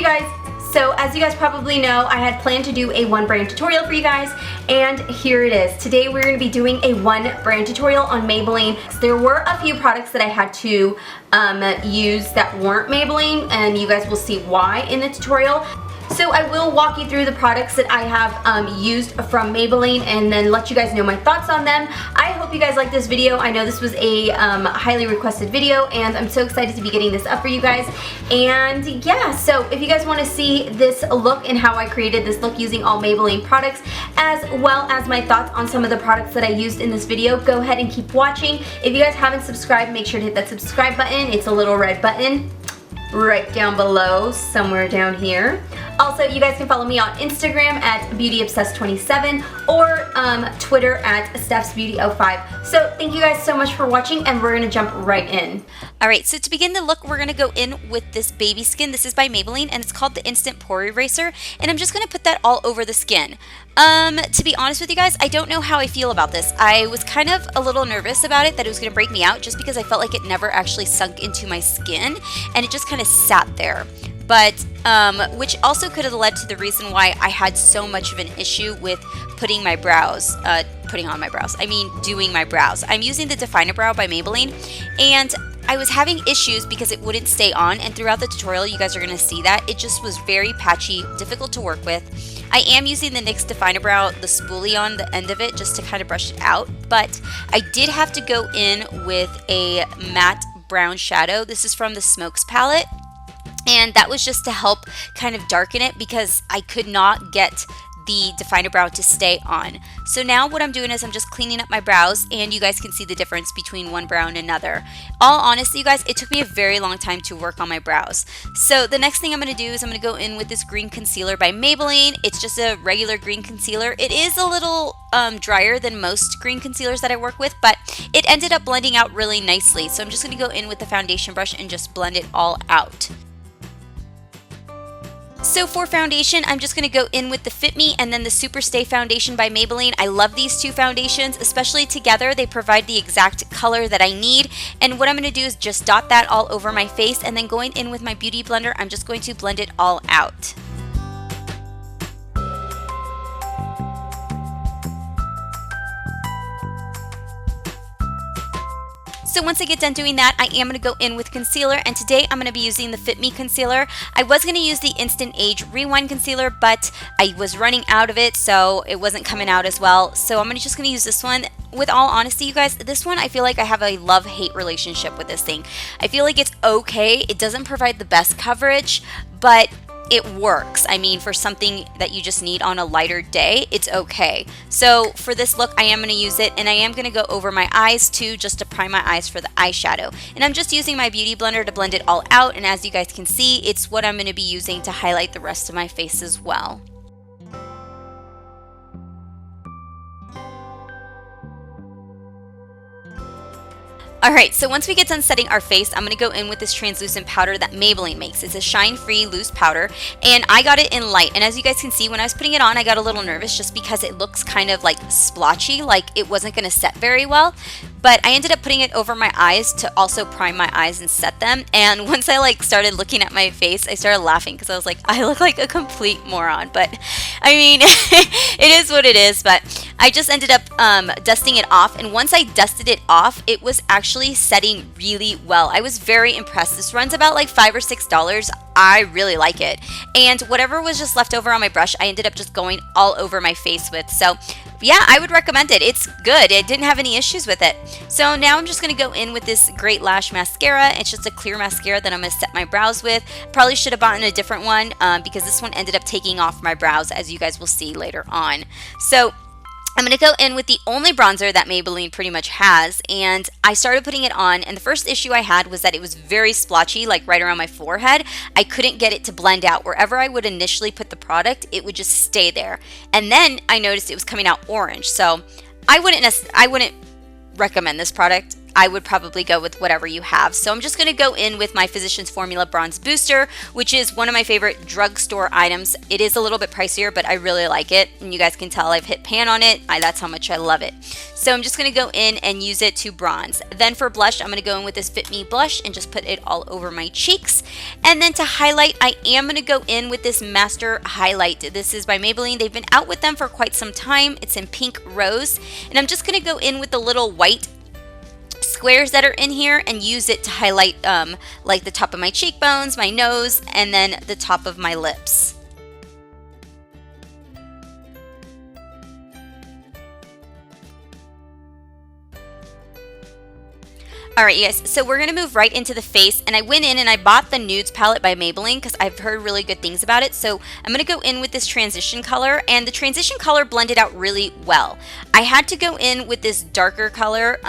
Hey guys, so as you guys probably know, I had planned to do a one brand tutorial for you guys, and here it is. Today we're going to be doing a one brand tutorial on Maybelline. There were a few products that I had to use that weren't Maybelline, and you guys will see why in the tutorial. So I will walk you through the products that I have used from Maybelline and then let you guys know my thoughts on them. I hope you guys like this video. I know this was a highly requested video, and I'm so excited to be getting this up for you guys. And yeah, so if you guys want to see this look and how I created this look using all Maybelline products, as well as my thoughts on some of the products that I used in this video, go ahead and keep watching. If you guys haven't subscribed, make sure to hit that subscribe button. It's a little red button right down below, somewhere down here. Also, you guys can follow me on Instagram at BeautyObsessed27 or Twitter at StephsBeauty05. So thank you guys so much for watching, and we're gonna jump right in. Alright, so to begin the look, we're gonna go in with this baby skin. This is by Maybelline, and it's called the Instant Pore Eraser, and I'm just gonna put that all over the skin. To be honest with you guys, I don't know how I feel about this. I was kind of a little nervous about it, that it was gonna break me out, just because I felt like it never actually sunk into my skin, and it just kind of sat there. But, which also could have led to the reason why I had so much of an issue with doing my brows. I'm using the Define Brow by Maybelline, and I was having issues because it wouldn't stay on, and throughout the tutorial you guys are going to see that. It just was very patchy, difficult to work with. I am using the NYX Define Brow, the spoolie on the end of it, just to kind of brush it out, but I did have to go in with a matte brown shadow. This is from the Smokes palette. And that was just to help kind of darken it because I could not get the Definer Brow to stay on. So now what I'm doing is I'm just cleaning up my brows, and you guys can see the difference between one brow and another. All honesty, you guys, it took me a very long time to work on my brows. So the next thing I'm going to do is I'm going to go in with this green concealer by Maybelline. It's just a regular green concealer. It is a little drier than most green concealers that I work with, but it ended up blending out really nicely. So I'm just going to go in with the foundation brush and just blend it all out. So for foundation, I'm just going to go in with the Fit Me and then the Super Stay foundation by Maybelline. I love these two foundations, especially together. They provide the exact color that I need. And what I'm going to do is just dot that all over my face, and then going in with my Beauty Blender, I'm just going to blend it all out. So once I get done doing that, I am going to go in with concealer, and today I'm going to be using the Fit Me concealer. I was going to use the Instant Age Rewind concealer, but I was running out of it, so it wasn't coming out as well. So I'm just going to use this one. With all honesty, you guys, this one I feel like I have a love-hate relationship with this thing. I feel like it's okay. It doesn't provide the best coverage, but it works. I mean, for something that you just need on a lighter day, it's okay. So for this look, I am going to use it, and I am going to go over my eyes too, just to prime my eyes for the eyeshadow. And I'm just using my Beauty Blender to blend it all out, and as you guys can see, it's what I'm going to be using to highlight the rest of my face as well. Alright, so once we get done setting our face, I'm going to go in with this translucent powder that Maybelline makes. It's a shine-free loose powder, and I got it in light. And as you guys can see, when I was putting it on, I got a little nervous just because it looks kind of like splotchy, like it wasn't going to set very well. But I ended up putting it over my eyes to also prime my eyes and set them. And once I started looking at my face, I started laughing because I was like, I look like a complete moron. But I mean, it is what it is. But I just ended up dusting it off. And once I dusted it off, it was actually setting really well. I was very impressed. This runs about like $5 or $6. I really like it. And whatever was just left over on my brush, I ended up just going all over my face with. So yeah, I would recommend it. It's good. I didn't have any issues with it. So now I'm just going to go in with this Great Lash mascara. It's just a clear mascara that I'm going to set my brows with. Probably should have bought a different one because this one ended up taking off my brows, as you guys will see later on. So I'm going to go in with the only bronzer that Maybelline pretty much has, and I started putting it on, and the first issue I had was that it was very splotchy, like right around my forehead. I couldn't get it to blend out. Wherever I would initially put the product, it would just stay there. And then I noticed it was coming out orange, so I wouldn't recommend this product. I would probably go with whatever you have. So I'm just going to go in with my Physicians Formula Bronze Booster, which is one of my favorite drugstore items. It is a little bit pricier, but I really like it. And you guys can tell I've hit pan on it. That's how much I love it. So I'm just going to go in and use it to bronze. Then for blush, I'm going to go in with this Fit Me blush and just put it all over my cheeks. And then to highlight, I am going to go in with this Master Highlight. This is by Maybelline. They've been out with them for quite some time. It's in pink rose. And I'm just going to go in with the little white squares that are in here and use it to highlight like the top of my cheekbones, my nose, and then the top of my lips. Alright you guys, so we're going to move right into the face, and I went in and I bought the Nudes palette by Maybelline because I've heard really good things about it. So I'm going to go in with this transition color, and the transition color blended out really well. I had to go in with this darker color.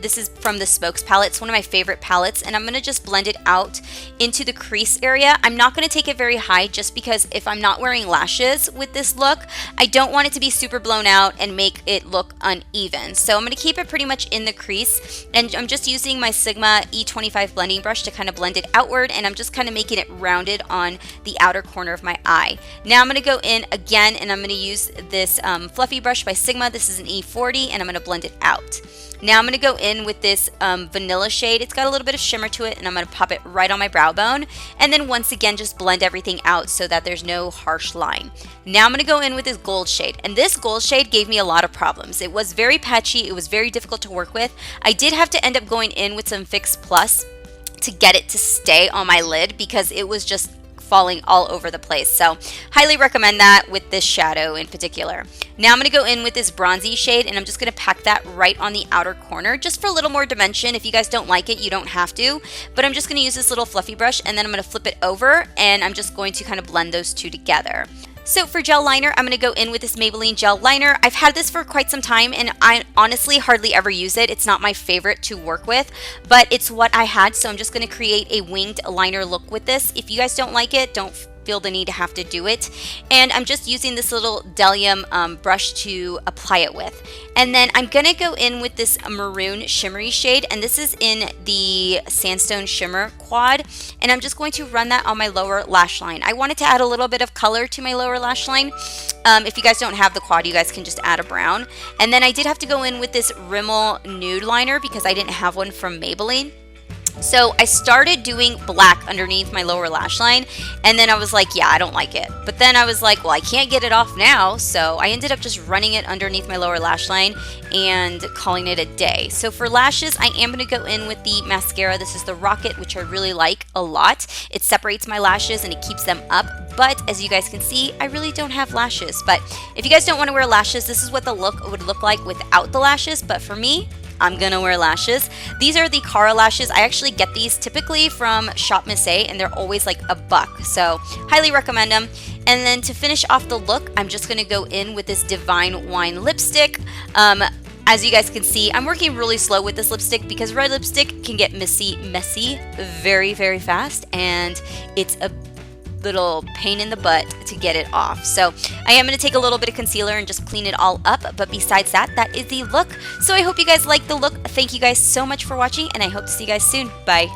This is from the Spokes palette. It's one of my favorite palettes, and I'm going to just blend it out into the crease area. I'm not going to take it very high just because if I'm not wearing lashes with this look, I don't want it to be super blown out and make it look uneven. So I'm going to keep it pretty much in the crease, and I'm just using my Sigma E25 blending brush to kind of blend it outward, and I'm just kind of making it rounded on the outer corner of my eye. Now I'm going to go in again, and I'm going to use this fluffy brush by Sigma. This is an E40, and I'm going to blend it out. Now I'm going to go in with this vanilla shade. It's got a little bit of shimmer to it, and I'm going to pop it right on my brow bone, and then once again just blend everything out so that there's no harsh line. Now I'm going to go in with this gold shade, and this gold shade gave me a lot of problems. It was very patchy. It was very difficult to work with. I did have to end up going in with some Fix Plus to get it to stay on my lid because it was just falling all over the place. So highly recommend that with this shadow in particular. Now I'm going to go in with this bronzy shade, and I'm just going to pack that right on the outer corner just for a little more dimension. If you guys don't like it, you don't have to, but I'm just going to use this little fluffy brush, and then I'm going to flip it over, and I'm just going to kind of blend those two together. So for gel liner, I'm going to go in with this Maybelline gel liner. I've had this for quite some time, and I honestly hardly ever use it. It's not my favorite to work with, but it's what I had, so I'm just going to create a winged liner look with this. If you guys don't like it, don't feel the need to have to do it. And I'm just using this little Delium brush to apply it with. And then I'm going to go in with this maroon shimmery shade, and this is in the Sandstone Shimmer Quad, and I'm just going to run that on my lower lash line. I wanted to add a little bit of color to my lower lash line. If you guys don't have the quad, you guys can just add a brown. And then I did have to go in with this Rimmel Nude liner because I didn't have one from Maybelline. So I started doing black underneath my lower lash line, and then I was like, yeah, I don't like it. But then I was like, well, I can't get it off now, so I ended up just running it underneath my lower lash line and calling it a day. So for lashes, I am going to go in with the mascara. This is the Rocket, which I really like a lot. It separates my lashes and it keeps them up. But as you guys can see, I really don't have lashes. But if you guys don't want to wear lashes, this is what the look would look like without the lashes. But for me, I'm gonna wear lashes. These are the Cara lashes. I actually get these typically from Shop Miss A, and they're always like $1, so highly recommend them. And then to finish off the look, I'm just gonna go in with this Divine Wine lipstick. As you guys can see, I'm working really slow with this lipstick because red lipstick can get messy very, very fast, and it's a little pain in the butt to get it off. So I am going to take a little bit of concealer and just clean it all up, but besides that, that is the look. So I hope you guys like the look. Thank you guys so much for watching, and I hope to see you guys soon. Bye.